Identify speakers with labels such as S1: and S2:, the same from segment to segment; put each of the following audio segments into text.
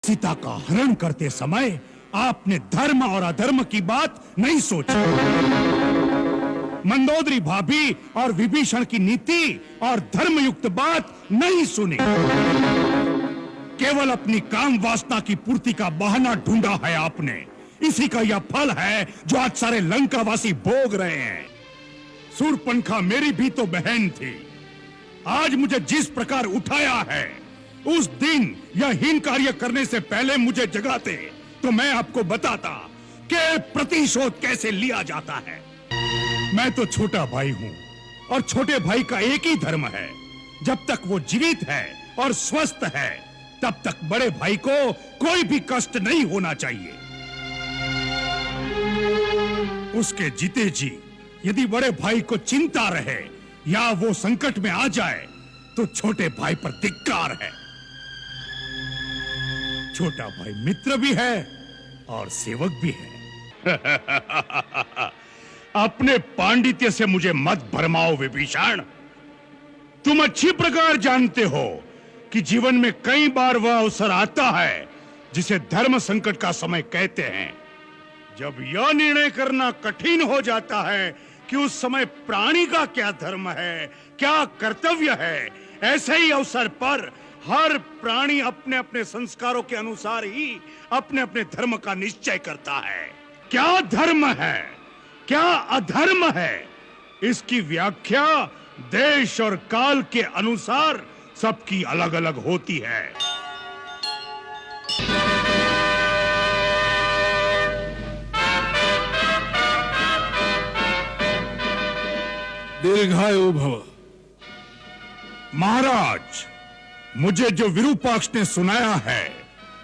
S1: सीता का हरण करते समय आपने धर्म और अधर्म की बात नहीं सोची। मंदोदरी भाभी और विभीषण की नीति और धर्मयुक्त बात नहीं सुनी। केवल अपनी काम वासना की पूर्ति का बहाना ढूंढा है आपने। इसी का यह फल है जो आज सारे लंकावासी भोग रहे हैं। शूर्पणखा मेरी भी तो बहन थी। आज मुझे जिस प्रकार उठाया है, उस दिन यह हीन कार्य करने से पहले मुझे जगाते तो मैं आपको बताता कि प्रतिशोध कैसे लिया जाता है। मैं तो छोटा भाई हूं और छोटे भाई का एक ही धर्म है, जब तक वो जीवित है और स्वस्थ है तब तक बड़े भाई को कोई भी कष्ट नहीं होना चाहिए। उसके जीते जी यदि बड़े भाई को चिंता रहे या वो संकट में आ जाए तो छोटे भाई पर धिक्कार है। छोटा भाई मित्र भी है और सेवक भी है। अपने पांडित्य से मुझे मत भरमाओ विभीषण। तुम अच्छी प्रकार जानते हो कि जीवन में कई बार वह अवसर आता है जिसे धर्म संकट का समय कहते हैं। जब यह निर्णय करना कठिन हो जाता है कि उस समय प्राणी का क्या धर्म है, क्या कर्तव्य है, ऐसे ही अवसर पर हर प्राणी अपने अपने संस्कारों के अनुसार ही अपने अपने धर्म का निश्चय करता है। क्या धर्म है, क्या अधर्म है, इसकी व्याख्या देश और काल के अनुसार सबकी अलग अलग होती है।
S2: दीर्घायु भव।
S1: महाराज, मुझे जो विरूपाक्ष ने सुनाया है,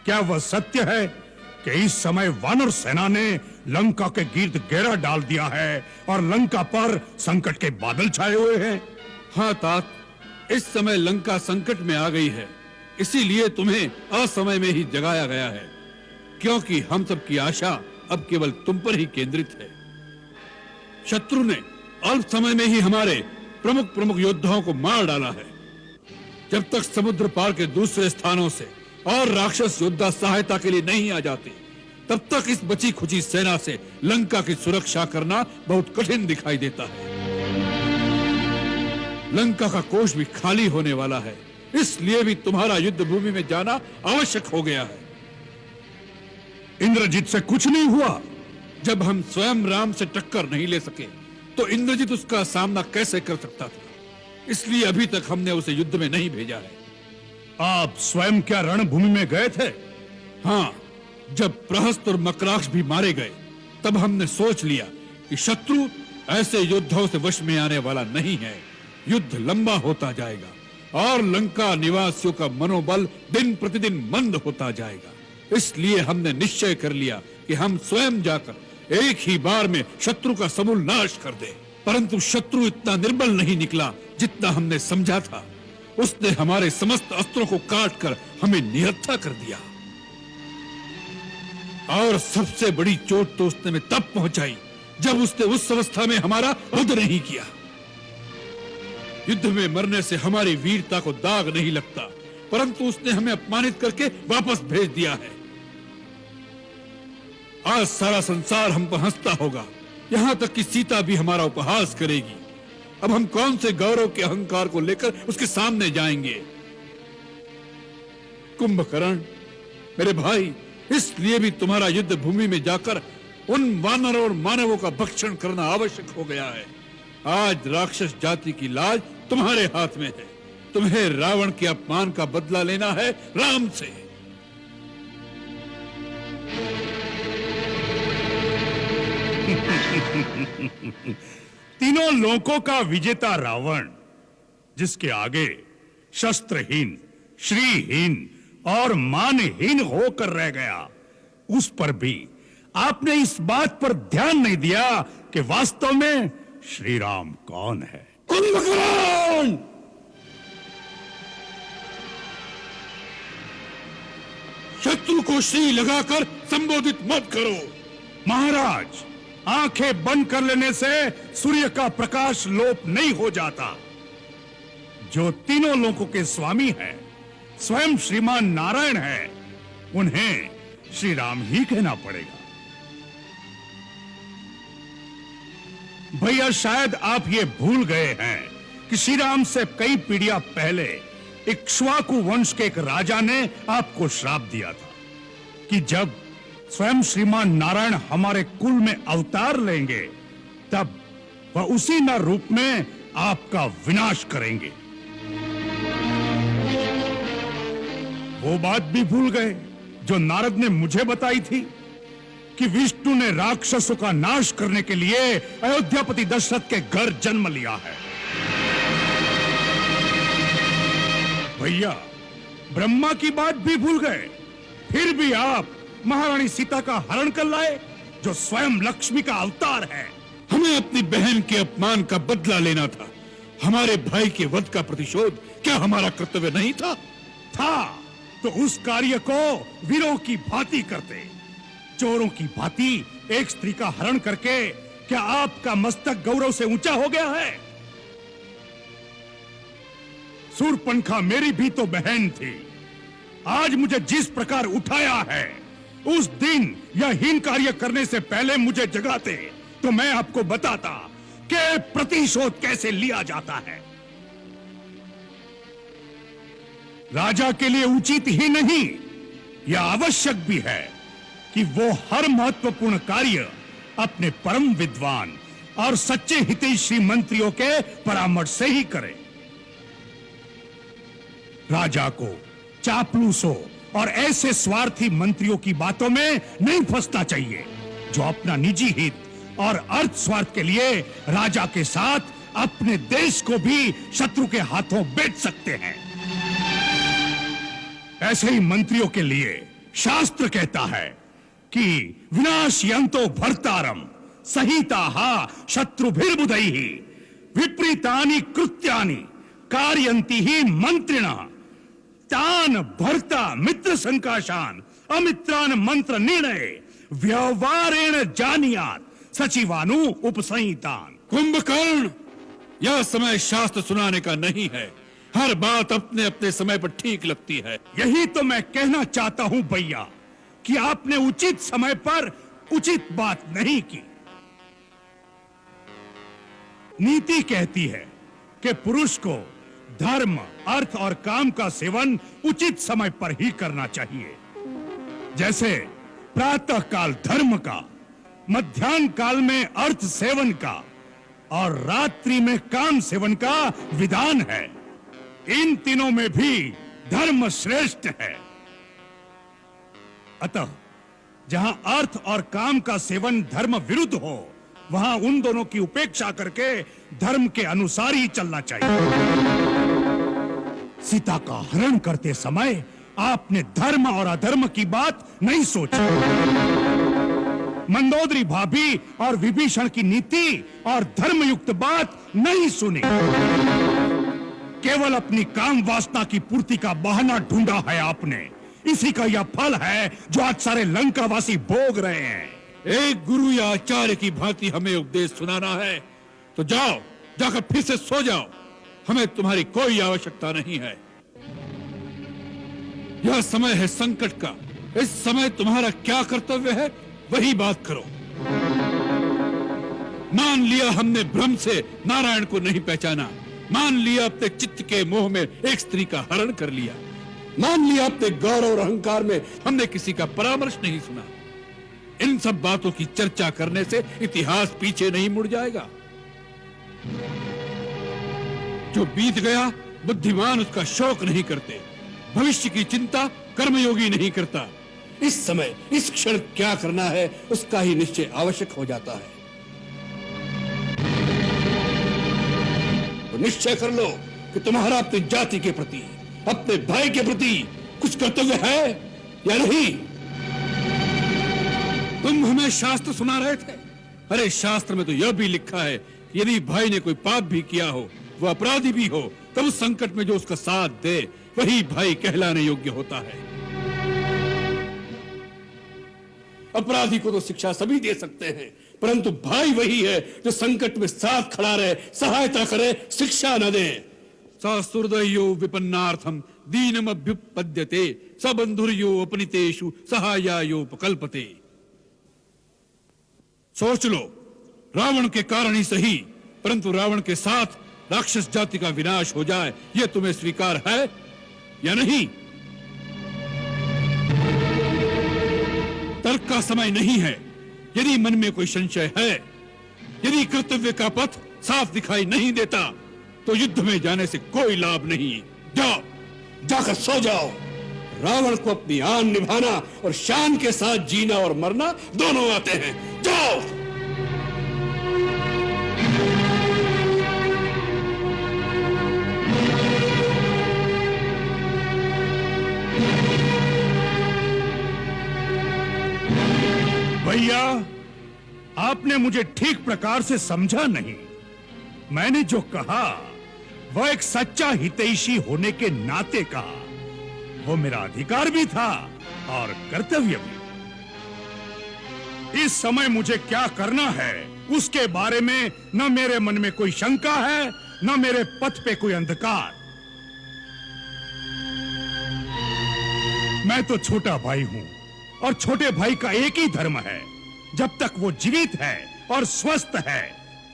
S1: क्या वह सत्य है कि इस समय वानर सेना ने लंका के गिर्द घेरा डाल दिया है और लंका पर संकट के बादल छाए हुए हैं?
S2: हाँ तात, इस समय लंका संकट में आ गई है, इसीलिए तुम्हें असमय में ही जगाया गया है, क्योंकि हम सब की आशा अब केवल तुम पर ही केंद्रित है। शत्रु ने अल्प समय में ही हमारे प्रमुख प्रमुख योद्धाओं को मार डाला है। जब तक समुद्र पार के दूसरे स्थानों से और राक्षस योद्धा सहायता के लिए नहीं आ जाते, तब तक इस बची खुची सेना से लंका की सुरक्षा करना बहुत कठिन दिखाई देता है। लंका का कोष भी खाली होने वाला है, इसलिए भी तुम्हारा युद्ध भूमि में जाना आवश्यक हो गया है।
S1: इंद्रजीत से कुछ नहीं हुआ?
S2: जब हम स्वयं राम से टक्कर नहीं ले सके तो इंद्रजीत उसका सामना कैसे कर सकता था? इसलिए अभी तक हमने उसे युद्ध में नहीं भेजा है।
S1: आप स्वयं क्या रणभूमि में गए थे?
S2: हाँ, जब प्रहस्त और मकराक्ष भी मारे गए तब हमने सोच लिया कि शत्रु ऐसे योद्धाओं से वश में आने वाला नहीं है। युद्ध लंबा होता जाएगा और लंका निवासियों का मनोबल दिन प्रतिदिन मंद होता जाएगा। इसलिए हमने निश्चय कर लिया कि हम स्वयं जाकर एक ही बार में शत्रु का समूल नाश कर दें। परंतु शत्रु इतना निर्बल नहीं निकला जितना हमने समझा था। उसने हमारे समस्त अस्त्रों को काटकर हमें निहत्था कर दिया। और सबसे बड़ी चोट तो उसने में तब पहुंचाई जब उसने उस अवस्था में हमारा वध नहीं किया। युद्ध में मरने से हमारी वीरता को दाग नहीं लगता, परंतु उसने हमें अपमानित करके वापस भेज दिया है। आज सारा संसार हम पर हंसता होगा, यहां तक कि सीता भी हमारा उपहास करेगी। अब हम कौन से गौरव के अहंकार को लेकर उसके सामने जाएंगे? कुंभकर्ण, मेरे भाई, इसलिए भी तुम्हारा युद्ध भूमि में जाकर उन वानरों और मानवों का भक्षण करना आवश्यक हो गया है। आज राक्षस जाति की लाज तुम्हारे हाथ में है। तुम्हें रावण के अपमान का बदला लेना है राम से।
S1: तीनों लोकों का विजेता रावण, जिसके आगे शस्त्रहीन, श्रीहीन और मानहीन होकर रह गया, उस पर भी आपने इस बात पर ध्यान नहीं दिया कि वास्तव में श्री राम कौन है।
S2: कुंभकर्ण, शत्रु को श्री लगाकर संबोधित मत करो।
S1: महाराज, आंखें बंद कर लेने से सूर्य का प्रकाश लोप नहीं हो जाता। जो तीनों लोकों के स्वामी हैं, स्वयं श्रीमान नारायण है, उन्हें श्री राम ही कहना पड़ेगा। भैया शायद आप ये भूल गए हैं कि श्री राम से कई पीढ़ियां पहले इक्ष्वाकु वंश के एक राजा ने आपको श्राप दिया था कि जब स्वयं श्रीमान नारायण हमारे कुल में अवतार लेंगे तब वह उसी नर रूप में आपका विनाश करेंगे। वो बात भी भूल गए जो नारद ने मुझे बताई थी कि विष्णु ने राक्षसों का नाश करने के लिए अयोध्यापति दशरथ के घर जन्म लिया है। भैया ब्रह्मा की बात भी भूल गए, फिर भी आप महारानी सीता का हरण कर लाए जो स्वयं लक्ष्मी का अवतार है।
S2: हमें अपनी बहन के अपमान का बदला लेना था। हमारे भाई के वध का प्रतिशोध क्या हमारा कर्तव्य नहीं था?
S1: तो उस कार्य को वीरों की भांति करते। चोरों की भांति एक स्त्री का हरण करके क्या आपका मस्तक गौरव से ऊंचा हो गया है? सूर्पणखा मेरी भी तो बहन थी। आज मुझे जिस प्रकार उठाया है, उस दिन यह हीन कार्य करने से पहले मुझे जगाते तो मैं आपको बताता कि प्रतिशोध कैसे लिया जाता है। राजा के लिए उचित ही नहीं, यह आवश्यक भी है कि वो हर महत्वपूर्ण कार्य अपने परम विद्वान और सच्चे हितैषी मंत्रियों के परामर्श से ही करे। राजा को चापलूसों और ऐसे स्वार्थी मंत्रियों की बातों में नहीं फंसना चाहिए जो अपना निजी हित और अर्थ स्वार्थ के लिए राजा के साथ अपने देश को भी शत्रु के हाथों बेच सकते हैं। ऐसे ही मंत्रियों के लिए शास्त्र कहता है कि विनाशयन्तो भर्तारम सहिताहा शत्रुभिर्बुधैः विपरीतानि कृत्यानि कारयन्ति ही मंत्रिणा तान भर्ता मित्र संकाशान अमित्रान मंत्र निर्णय व्यवहारेण जानियात सचिवानु उपसंहितान।
S2: कुंभकर्ण, यह समय शास्त्र सुनाने का नहीं है। हर बात अपने अपने समय पर ठीक लगती है।
S1: यही तो मैं कहना चाहता हूं भैया कि आपने उचित समय पर उचित बात नहीं की। नीति कहती है कि पुरुष को धर्म, अर्थ और काम का सेवन उचित समय पर ही करना चाहिए। जैसे प्रातः काल धर्म का, मध्याह्न काल में अर्थ सेवन का और रात्रि में काम सेवन का विधान है। इन तीनों में भी धर्म श्रेष्ठ है। अतः जहां अर्थ और काम का सेवन धर्म विरुद्ध हो, वहां उन दोनों की उपेक्षा करके धर्म के अनुसार ही चलना चाहिए। सीता का हरण करते समय आपने धर्म और अधर्म की बात नहीं सोची। मंदोदरी भाभी और विभीषण की नीति और धर्मयुक्त बात नहीं सुनी। केवल अपनी काम वासना की पूर्ति का बहाना ढूंढा है आपने। इसी का यह फल है जो आज सारे लंकावासी भोग रहे हैं।
S2: एक गुरु या आचार्य की भांति हमें उपदेश सुनाना है तो जाओ, जाकर फिर से सो जाओ। हमें तुम्हारी कोई आवश्यकता नहीं है। यह समय है संकट का। इस समय तुम्हारा क्या कर्तव्य है वही बात करो। मान लिया हमने भ्रम से नारायण को नहीं पहचाना, मान लिया अपने चित्त के मोह में एक स्त्री का हरण कर लिया, मान लिया अपने गौरव और अहंकार में हमने किसी का परामर्श नहीं सुना। इन सब बातों की चर्चा करने से इतिहास पीछे नहीं मुड़ जाएगा। जो बीत गया बुद्धिमान उसका शोक नहीं करते, भविष्य की चिंता कर्मयोगी नहीं करता। इस समय इस क्षण क्या करना है उसका ही निश्चय आवश्यक हो जाता है। तो निश्चय कर लो कि तुम्हारा अपनी जाति के प्रति, अपने भाई के प्रति कुछ कर्तव्य है या नहीं। तुम हमें शास्त्र सुना रहे थे। अरे शास्त्र में तो यह भी लिखा है कि यदि भाई ने कोई पाप भी किया हो, वो अपराधी भी हो, तब उस संकट में जो उसका साथ दे वही भाई कहलाने योग्य होता है। अपराधी को तो शिक्षा सभी दे सकते हैं, परंतु भाई वही है जो संकट में साथ खड़ा रहे, सहायता करे, शिक्षा न दे। सहस्रदयो विपन्नार्थम दीनमभ्युपद्यते सबंधुर्यो अपनितेषु सहायायोपकल्पते। सोच लो, रावण के कारण ही सही, परंतु रावण के साथ राक्षस जाति का विनाश हो जाए, यह तुम्हें स्वीकार है या नहीं? तर्क का समय नहीं है। यदि मन में कोई संशय है, यदि कर्तव्य का पथ साफ दिखाई नहीं देता, तो युद्ध में जाने से कोई लाभ नहीं। जाओ,
S3: जाकर सो जाओ। रावण को अपनी आन निभाना और शान के साथ जीना और मरना दोनों आते हैं। जाओ।
S1: भैया, आपने मुझे ठीक प्रकार से समझा नहीं। मैंने जो कहा वह एक सच्चा हितैषी होने के नाते कहा। वो मेरा अधिकार भी था और कर्तव्य भी। इस समय मुझे क्या करना है उसके बारे में न मेरे मन में कोई शंका है, न मेरे पथ पे कोई अंधकार। मैं तो छोटा भाई हूं और छोटे भाई का एक ही धर्म है। जब तक वो जीवित है और स्वस्थ है,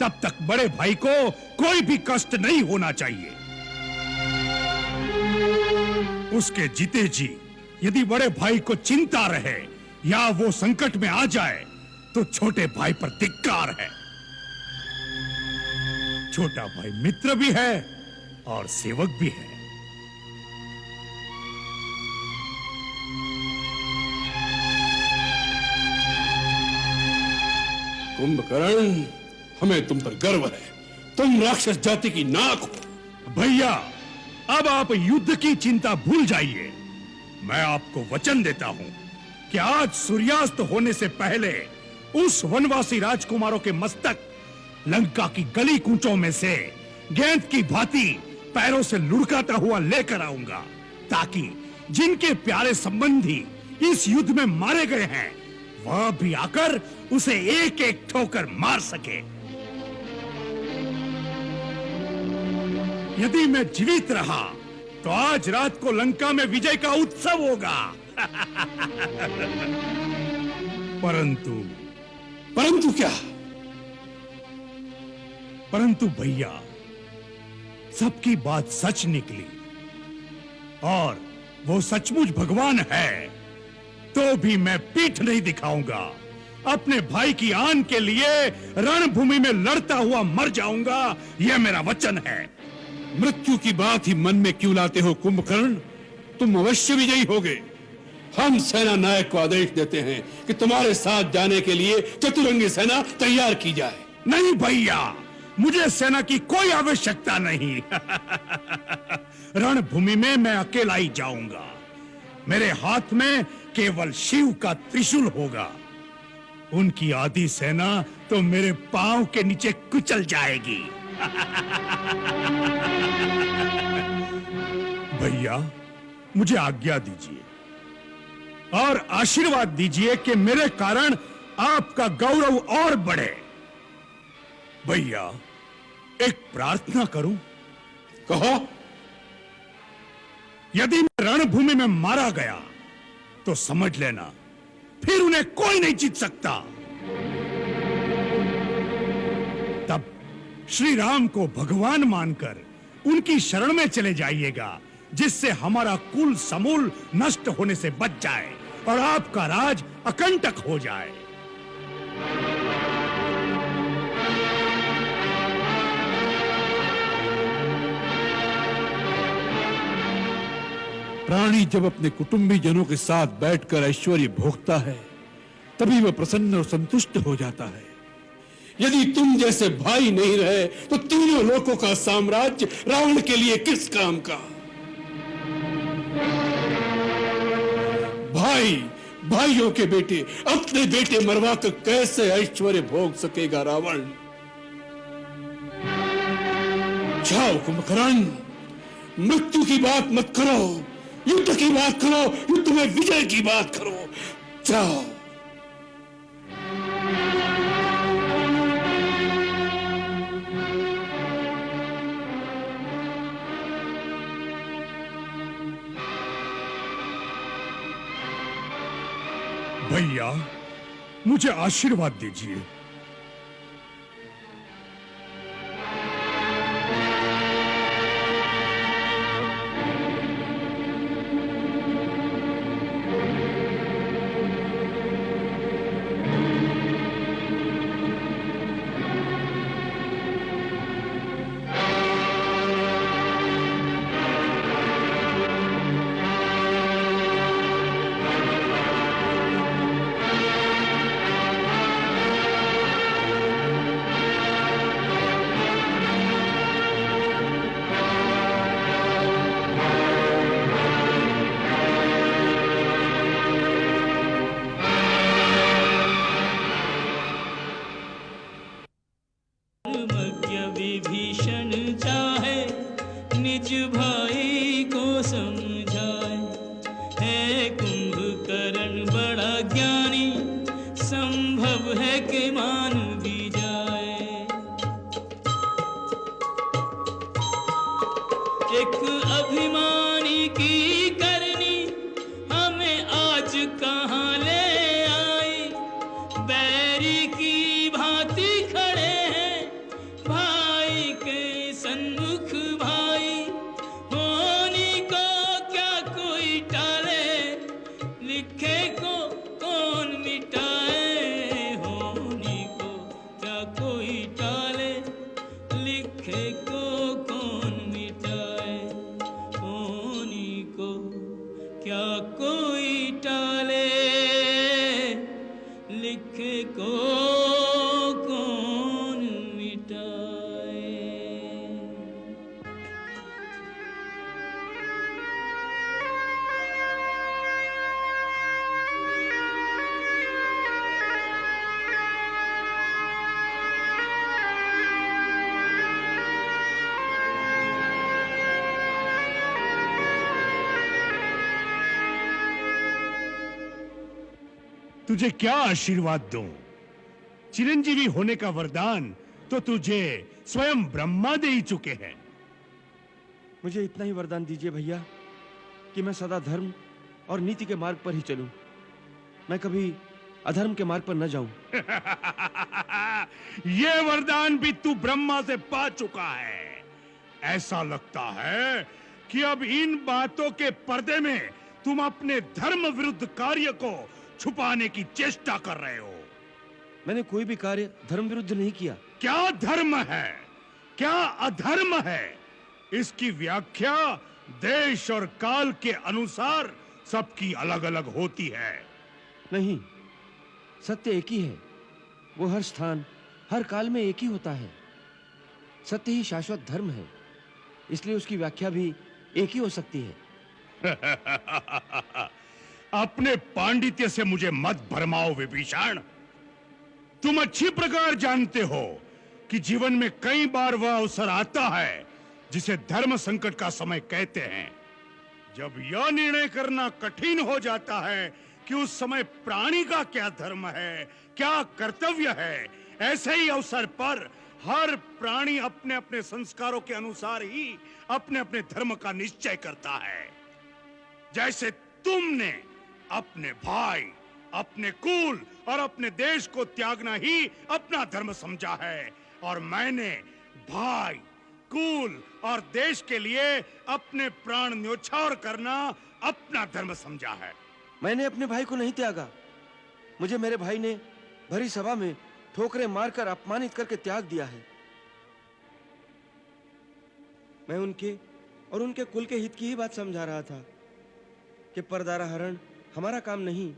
S1: तब तक बड़े भाई को कोई भी कष्ट नहीं होना चाहिए। उसके जीते जी यदि बड़े भाई को चिंता रहे या वो संकट में आ जाए, तो छोटे भाई पर धिक्कार है। छोटा भाई मित्र भी है और सेवक भी है।
S3: कुंभकर्ण, हमें तुम पर गर्व है। तुम राक्षस जाति की नाक हो।
S1: भैया, अब आप युद्ध की चिंता भूल जाइए। मैं आपको वचन देता हूं कि आज सूर्यास्त होने से पहले उस वनवासी राजकुमारों के मस्तक लंका की गली कूचों में से गेंद की भांति पैरों से लुढ़काता हुआ लेकर आऊंगा, ताकि जिनके प्यारे संबंधी इस युद्ध में मारे गए हैं, वह भी आकर उसे एक एक ठोकर मार सके। यदि मैं जीवित रहा तो आज रात को लंका में विजय का उत्सव होगा।
S3: परंतु क्या?
S1: परंतु भैया, सबकी बात सच निकली और वो सचमुच भगवान है, तो भी मैं पीठ नहीं दिखाऊंगा। अपने भाई की आन के लिए रणभूमि में लड़ता हुआ मर जाऊंगा, यह मेरा वचन है।
S2: मृत्यु की बात ही मन में क्यों लाते हो कुंभकर्ण? तुम अवश्य विजयी होगे।
S3: हम सेना नायक को आदेश देते हैं कि तुम्हारे साथ जाने के लिए चतुरंगी सेना तैयार की जाए।
S1: नहीं भैया, मुझे सेना की कोई आवश्यकता नहीं। रणभूमि में मैं अकेला ही जाऊंगा। मेरे हाथ में केवल शिव का त्रिशूल होगा। उनकी आधी सेना तो मेरे पांव के नीचे कुचल जाएगी। भैया, मुझे आज्ञा दीजिए और आशीर्वाद दीजिए कि मेरे कारण आपका गौरव और बढ़े। भैया, एक प्रार्थना करूं?
S3: कहो।
S1: यदि मैं रणभूमि में मारा गया तो समझ लेना फिर उन्हें कोई नहीं जीत सकता। तब श्री राम को भगवान मानकर उनकी शरण में चले जाइएगा, जिससे हमारा कुल समूल नष्ट होने से बच जाए और आपका राज अकंटक हो जाए।
S2: प्राणी जब अपने कुटुंबी जनों के साथ बैठकर ऐश्वर्य भोगता है, तभी वह प्रसन्न और संतुष्ट हो जाता है।
S3: यदि तुम जैसे भाई नहीं रहे तो तीनों लोकों का साम्राज्य रावण के लिए किस काम का? भाइयों के बेटे अपने बेटे मरवा कर कैसे ऐश्वर्य भोग सकेगा रावण? जाओ कुंभकर्ण, मृत्यु की बात मत करो, युद्ध की बात करो, युद्ध में विजय की बात करो। जाओ।
S1: भैया, मुझे आशीर्वाद दीजिए।
S4: विभीषण चाहे निज भाई को समझाए, है कुंभकर्ण बड़ा ज्ञानी, संभव है कि मान भी जाए। एक अभिमानी की करनी हमें आज कहाँ ले आई, बैरी की भांति खड़े हैं भाई के सन्मुख भाई, होनी को क्या कोई टाले, लिखे को कौन मिटाए, होनी को क्या कोई टाले, लिखे को कौन मिटाए, होनी को क्या कोई टाले, लिखे को कौन मिटाए।
S1: तुझे क्या आशीर्वाद दूं? चिरंजीवी होने का वरदान तो तुझे स्वयं ब्रह्मा दे ही चुके हैं।
S5: मुझे इतना ही वरदान दीजिए भैया कि मैं सदा धर्म और नीति के मार्ग पर ही चलूं, मैं कभी अधर्म के मार्ग पर न जाऊं।
S1: ये वरदान भी तू ब्रह्मा से पा चुका है। ऐसा लगता है कि अब इन बातों के पर्दे में तुम अपने धर्म विरुद्ध कार्य को छुपाने की चेष्टा कर रहे हो।
S5: मैंने कोई भी कार्य धर्म विरुद्ध नहीं किया।
S1: क्या धर्म है, क्या अधर्म है, इसकी व्याख्या देश और काल के अनुसार सबकी अलग अलग होती है।
S5: नहीं, सत्य एक ही है, वो हर स्थान हर काल में एक ही होता है। सत्य ही शाश्वत धर्म है, इसलिए उसकी व्याख्या भी एक ही हो सकती है।
S1: अपने पांडित्य से मुझे मत भरमाओ विभीषण। तुम अच्छी प्रकार जानते हो कि जीवन में कई बार वह अवसर आता है जिसे धर्म संकट का समय कहते हैं। जब यह निर्णय करना कठिन हो जाता है कि उस समय प्राणी का क्या धर्म है, क्या कर्तव्य है, ऐसे ही अवसर पर हर प्राणी अपने अपने संस्कारों के अनुसार ही अपने अपने धर्म का निश्चय करता है। जैसे तुमने अपने भाई, अपने कुल और अपने देश को त्यागना ही अपना धर्म समझा है, और मैंने भाई, कुल और देश के लिए अपने प्राण न्योछावर करना अपना धर्म समझा है।
S5: मैंने अपने भाई को नहीं त्यागा, मुझे मेरे भाई ने भरी सभा में ठोकरें मारकर अपमानित करके त्याग दिया है। मैं उनके और उनके कुल के हित की ही बात समझा रहा था कि परदारा हरण हमारा काम नहीं,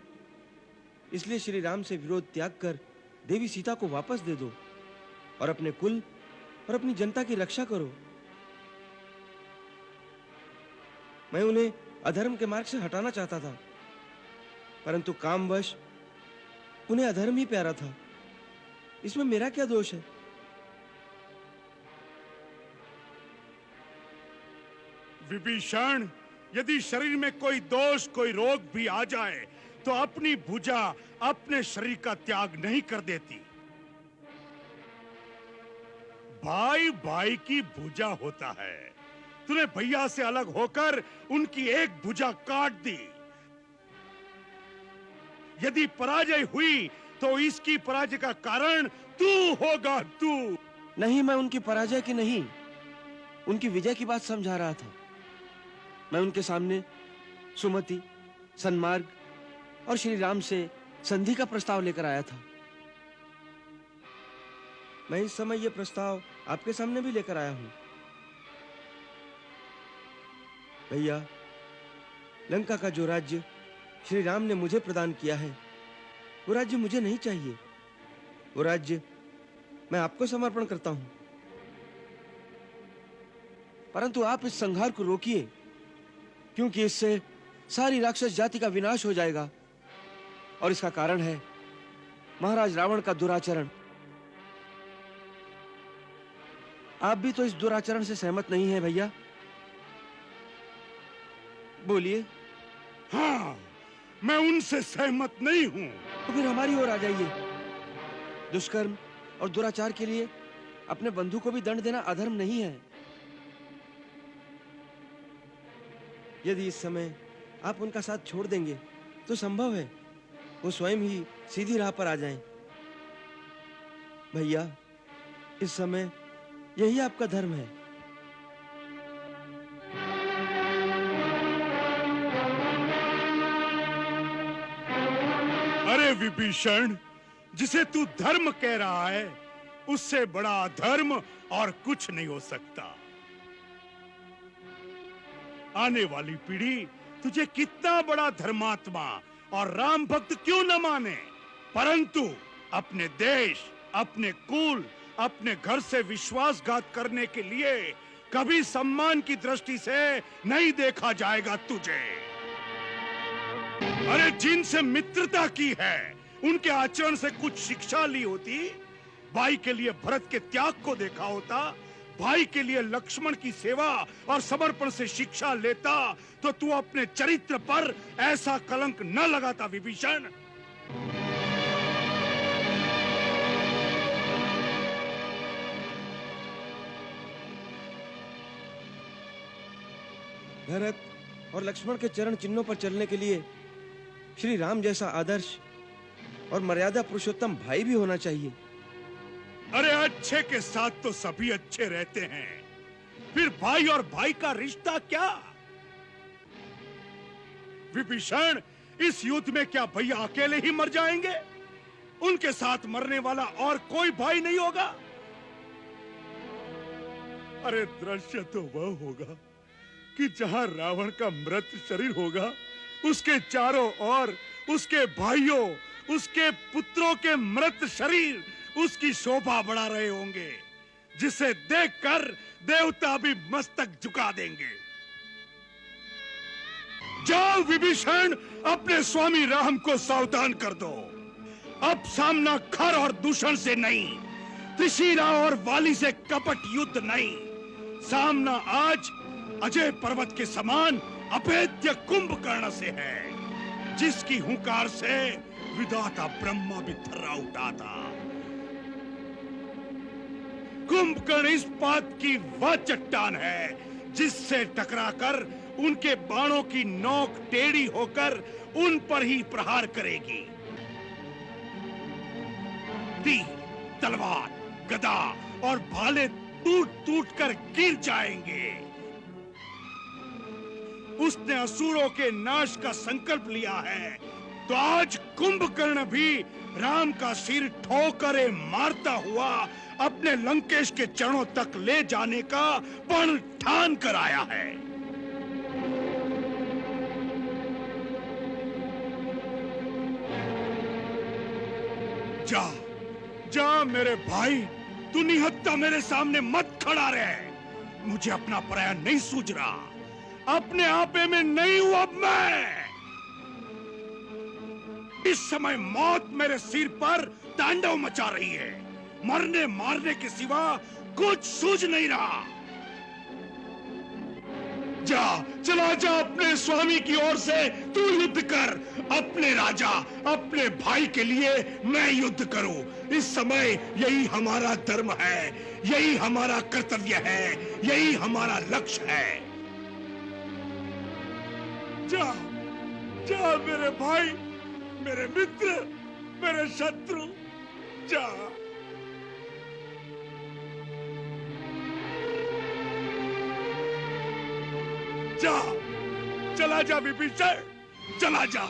S5: इसलिए श्री राम से विरोध त्याग कर देवी सीता को वापस दे दो और अपने कुल और अपनी जनता की रक्षा करो। मैं उन्हें अधर्म के मार्ग से हटाना चाहता था, परंतु कामवश उन्हें अधर्म ही प्यारा था। इसमें मेरा क्या दोष है?
S1: विभीषण, यदि शरीर में कोई दोष, कोई रोग भी आ जाए तो अपनी भुजा अपने शरीर का त्याग नहीं कर देती। भाई भाई की भुजा होता है। तूने भैया से अलग होकर उनकी एक भुजा काट दी। यदि पराजय हुई तो इसकी पराजय का कारण तू होगा, तू।
S5: नहीं, मैं उनकी पराजय की नहीं, उनकी विजय की बात समझा रहा था। मैं उनके सामने सुमति, सन्मार्ग और श्री राम से संधि का प्रस्ताव लेकर आया था। मैं इस समय यह प्रस्ताव आपके सामने भी लेकर आया हूं। भैया, लंका का जो राज्य श्री राम ने मुझे प्रदान किया है, वो राज्य मुझे नहीं चाहिए। वो राज्य मैं आपको समर्पण करता हूं। परंतु आप इस संहार को रोकिए, क्योंकि इससे सारी राक्षस जाति का विनाश हो जाएगा। और इसका कारण है महाराज रावण का दुराचरण। आप भी तो इस दुराचरण से सहमत नहीं है भैया? बोलिए।
S1: हाँ, मैं उनसे सहमत नहीं हूं।
S5: तो फिर हमारी ओर आ जाइए। दुष्कर्म और दुराचार के लिए अपने बंधु को भी दंड देना अधर्म नहीं है। यदि इस समय आप उनका साथ छोड़ देंगे तो संभव है वो स्वयं ही सीधी राह पर आ जाएं। भैया, इस समय यही आपका धर्म है।
S1: अरे विभीषण, जिसे तू धर्म कह रहा है, उससे बड़ा अधर्म और कुछ नहीं हो सकता। आने वाली पीढ़ी तुझे कितना बड़ा धर्मात्मा और राम भक्त क्यों न माने, परंतु अपने देश, अपने कुल, अपने घर से विश्वासघात करने के लिए कभी सम्मान की दृष्टि से नहीं देखा जाएगा तुझे। अरे जिनसे मित्रता की है, उनके आचरण से कुछ शिक्षा ली होती, भाई के लिए भरत के त्याग को देखा होता, भाई के लिए लक्ष्मण की सेवा और समर्पण से शिक्षा लेता, तो तू अपने चरित्र पर ऐसा कलंक न लगाता विभीषण।
S5: भरत और लक्ष्मण के चरण चिन्हों पर चलने के लिए श्री राम जैसा आदर्श और मर्यादा पुरुषोत्तम भाई भी होना चाहिए।
S1: अरे अच्छे के साथ तो सभी अच्छे रहते हैं, फिर भाई और भाई का रिश्ता क्या? विभीषण, इस युद्ध में क्या भैया अकेले ही मर जाएंगे? उनके साथ मरने वाला और कोई भाई नहीं होगा? अरे दृश्य तो वह होगा कि जहां रावण का मृत शरीर होगा, उसके चारों ओर उसके भाइयों, उसके पुत्रों के मृत शरीर उसकी शोभा बढ़ा रहे होंगे, जिसे देखकर देवता भी मस्तक झुका देंगे। जाओ विभीषण, अपने स्वामी राम को सावधान कर दो। अब सामना खर और दूषण से नहीं, त्रिशिरा और वाली से कपट युद्ध नहीं, सामना आज अजय पर्वत के समान अभेद्य कुंभकर्ण से है, जिसकी हुंकार से विधाता ब्रह्मा भी थर्रा उठा था। कुंभकर्ण इस बात की वह चट्टान है जिससे टकराकर उनके बाणों की नोक टेढ़ी होकर उन पर ही प्रहार करेगी। तीर, तलवार, गदा और भाले टूट टूट कर गिर जाएंगे। उसने असुरों के नाश का संकल्प लिया है, तो आज कुंभकर्ण भी राम का सिर ठोकरे मारता हुआ अपने लंकेश के चरणों तक ले जाने का पण ठान कर आया है। जा, जा मेरे भाई, तू निहत्था मेरे सामने मत खड़ा रहे। मुझे अपना पराया नहीं सूझ रहा, अपने आपे में नहीं हूं अब मैं। इस समय मौत मेरे सिर पर तांडव मचा रही है, मरने मारने के सिवा कुछ सूझ नहीं रहा। जा, चला जा अपने स्वामी की ओर से तू युद्ध कर। अपने राजा, अपने भाई के लिए मैं युद्ध करूं। इस समय यही हमारा धर्म है, यही हमारा कर्तव्य है, यही हमारा लक्ष्य है। जा, जा मेरे भाई, मेरे मित्र, मेरे शत्रु, जा। जा, चला जा विभीषण, चला जा।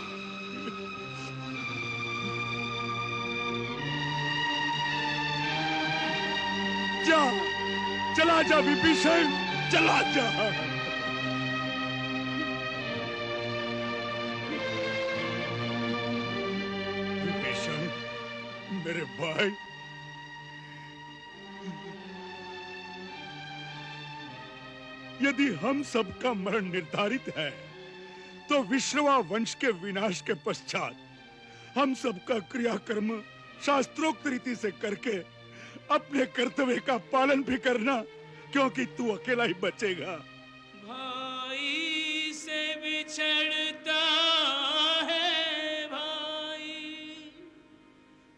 S1: जा, चला जा विभीषण, चला जा। विभीषण, मेरे भाई, यदि हम सबका मरण निर्धारित है, तो विश्रवा वंश के विनाश के पश्चात हम सबका क्रियाकर्म शास्त्रोक्त रीति से करके अपने कर्तव्य का पालन भी करना, क्योंकि तू अकेला ही बचेगा।
S4: भाई से बिछड़ता है भाई,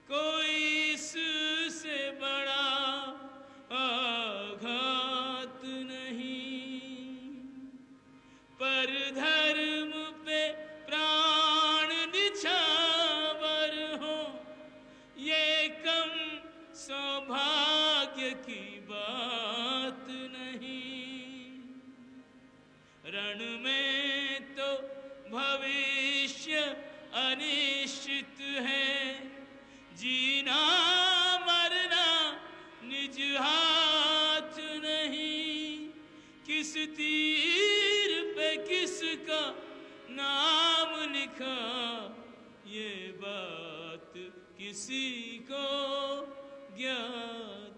S4: कोई इससे बड़ा आघात नहीं, पर धर्म पे प्राण निछावर हो, ये कम सौभाग्य की बात नहीं। रण में तो भविष्य अनिश्चित है, जीना मरना निज हाथ नहीं, किस तीर पे किसका नाम लिखा, ये बात किसी को ज्ञात